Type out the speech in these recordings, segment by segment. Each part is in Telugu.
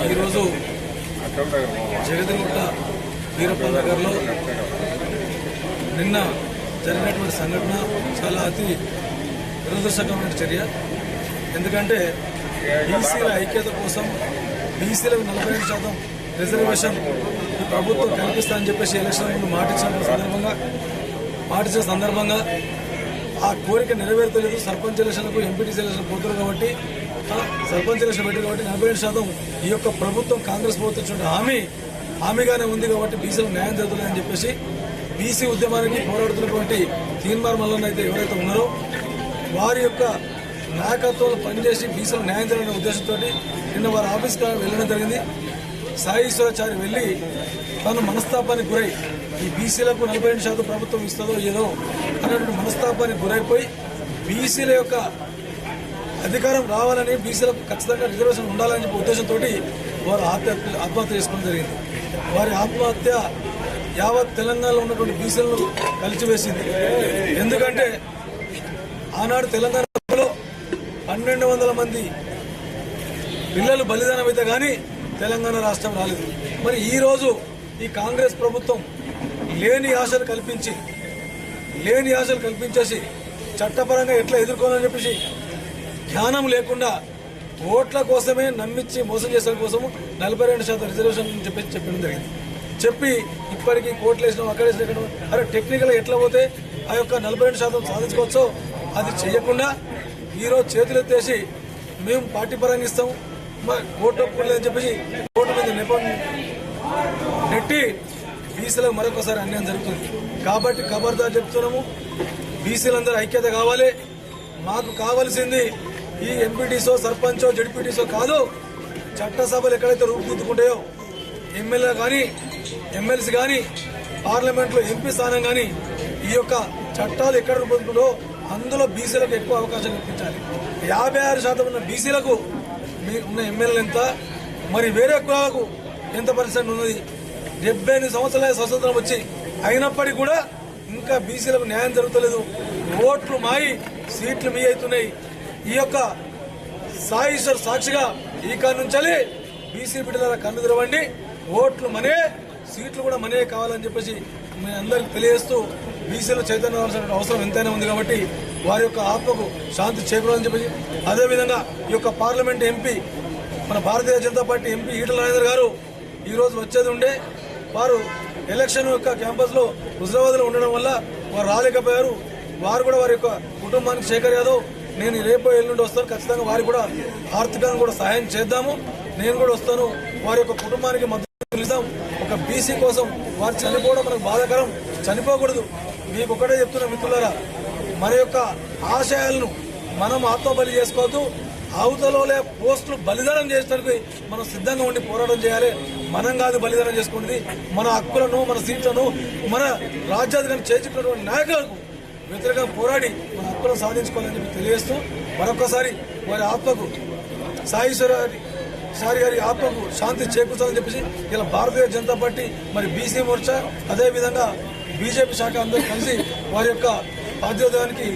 ఈరోజు జగదిగుట్ట వీరప్ప నగర్లో నిన్న జరిగినటువంటి సంఘటన చాలా అతి దురదృష్టకరమైన చర్య. ఎందుకంటే బీసీల ఐక్యత కోసం బీసీలకు 45% రిజర్వేషన్ ఈ ప్రభుత్వం కల్పిస్తామని చెప్పేసి ఎలక్షన్ ముందు మాటించిన సందర్భంగా ఆ కోరిక నెరవేర్తలేదు. సర్పంచ్ ఎలక్షన్లకు ఎంపీటీసీ ఎలక్షన్ పోతున్నారు కాబట్టి సర్పంచ్ ఎలక్షన్ పెట్టారు కాబట్టి 45% ఈ యొక్క ప్రభుత్వం కాంగ్రెస్ ప్రభుత్వం హామీగానే ఉంది కాబట్టి బీసీలకు న్యాయం జరుగుతుందని చెప్పేసి బీసీ ఉద్యమానికి పోరాడుతున్నటువంటి తీన్మార్ మల్లన్న అయితే ఎవరైతే ఉన్నారో వారి యొక్క నాయకత్వంలో పనిచేసి బీసీలకు న్యాయం జరగని ఉద్దేశంతో నిన్న వారి ఆఫీస్కి వెళ్ళడం జరిగింది. సాయి ఈశ్వరాచారి వెళ్లి తను మనస్తాపానికి గురై ఈ బీసీలకు 45% ప్రభుత్వం ఇస్తుందో ఏదో అన్నటువంటి మనస్తాపానికి గురైపోయి బీసీల యొక్క అధికారం రావాలని బీసీలకు ఖచ్చితంగా రిజర్వేషన్ ఉండాలని చెప్పే ఉద్దేశంతో వారు ఆత్మహత్య చేసుకోవడం జరిగింది. వారి ఆత్మహత్య యావత్ తెలంగాణలో ఉన్నటువంటి బీసీలను కలిసివేసింది. ఎందుకంటే ఆనాడు తెలంగాణలో 1200 మంది పిల్లలు బలిదానం అయితే కానీ తెలంగాణ రాష్ట్రం రాలేదు. మరి ఈరోజు ఈ కాంగ్రెస్ ప్రభుత్వం లేని ఆశలు కల్పించేసి చట్టపరంగా ఎట్లా ఎదుర్కోవాలని చెప్పేసి జ్ఞానం లేకుండా ఓట్ల కోసమే నమ్మించి మోసం చేసే కోసము 42% రిజర్వేషన్ చెప్పడం జరిగింది. చెప్పి ఇప్పటికీ కోట్లు వేసినాం అక్కడ వేసిన అరే టెక్నికల్ ఎట్లా పోతే ఆ యొక్క 42% సాధించుకోవచ్చో అది చేయకుండా ఈరోజు చేతులు ఎత్తేసి మేము పార్టీ పరంగా ఇస్తాం ఓటు ఒప్పుకోలేదని చెప్పేసి ఓటు మీద నెట్టి బీసీలకు మరొకసారి అన్యాయం జరుగుతుంది. కాబట్టి ఖబర్దార్ చెప్తున్నాము, బీసీలందరూ ఐక్యత కావాలి. మాకు కావాల్సింది ఈ ఎంపీటీసో సర్పంచో జడ్పీటీసో కాదు, చట్టసభలు ఎక్కడైతే రూపుదిద్దుకుంటాయో ఎమ్మెల్యే కానీ ఎమ్మెల్సీ కానీ పార్లమెంట్లో ఎంపీ స్థానం కానీ ఈ యొక్క చట్టాలు ఎక్కడ రూపొందుతుందో అందులో బీసీలకు ఎక్కువ అవకాశం కల్పించాలి. 56% ఉన్న బీసీలకు ఉన్న ఎమ్మెల్యేలు ఎంత, మరి వేరే కులాలకు ఎంత % ఉన్నది? 78 సంవత్సరాల స్వతంత్రం వచ్చి అయినప్పటికీ కూడా ఇంకా బీసీలకు న్యాయం జరుగుతలేదు. ఓట్లు మాయి సీట్లు మీ అవుతున్నాయి. ఈ యొక్క సాయిశ్వర్ సాక్షిగా ఈ కాడి నుంచి బీసీ బిడ్డల కన్ను తెరవండి. ఓట్లు మనే, సీట్లు కూడా మనే కావాలని చెప్పేసి మీ అందరికి తెలియజేస్తూ బీసీలు చైతన్యం అవసరం ఎంతైనా ఉంది కాబట్టి వారి యొక్క ఆత్మకు శాంతి చేకూరాలని చెప్పేసి అదేవిధంగా ఈ యొక్క పార్లమెంట్ ఎంపీ మన భారతీయ జనతా పార్టీ ఎంపీ ఈటల రాజేందర్ గారు ఈరోజు వచ్చేది ఉండే వారు ఎలక్షన్ యొక్క క్యాంపస్లో హుజరాబాద్లో ఉండడం వల్ల వారు రాలేకపోయారు. వారు కూడా వారి యొక్క కుటుంబానికి శేఖర్ యాదవ్ నేను రేపు ఎల్లుండి వస్తాను, ఖచ్చితంగా వారికి కూడా ఆర్థికంగా కూడా సహాయం చేద్దాము, నేను కూడా వస్తాను, వారి యొక్క కుటుంబానికి మద్దతు తెలుస్తాం. ఒక బీసీ కోసం వారు చనిపోవడం మనకు బాధాకరం, చనిపోకూడదు. మీకు ఒకటే చెప్తున్న మిత్రులారా, మన యొక్క ఆశయాలను మనం ఆత్మబలి చేసుకోవద్దు. అవతలే పోస్టులు బలిదానం చేయడానికి మనం సిద్ధంగా ఉండి పోరాటం చేయాలి. మనం కాదు బలిదానం చేసుకునేది, మన హక్కులను మన సీట్లను మన రాజ్యాధికారం చేర్చుకున్నటువంటి నాయకులకు వ్యతిరేకంగా పోరాడి మన హక్కులను సాధించుకోవాలని చెప్పి తెలియజేస్తూ మరొకసారి వారి ఆత్మకు సాయి గారి ఆత్మకు శాంతి చేకూర్చాలని చెప్పేసి ఇలా భారతీయ జనతా పార్టీ మరి బీసీ మోర్చా అదేవిధంగా బీజేపీ శాఖ అందరూ కలిసి వారి యొక్క పార్థివానికి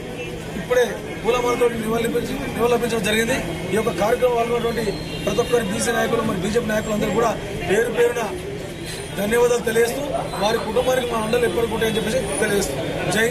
ఇప్పుడే పూలమాలతో నివాళులర్పించడం జరిగింది. ఈ యొక్క కార్యక్రమం పాల్గొన్నటువంటి ప్రతి ఒక్కరి బీసీ నాయకులు మరి బీజేపీ నాయకులందరూ కూడా పేరున ధన్యవాదాలు తెలియజేస్తూ వారి కుటుంబానికి మా అండలు ఎప్పటికీ ఉంటాయని చెప్పేసి తెలియజేస్తూ జై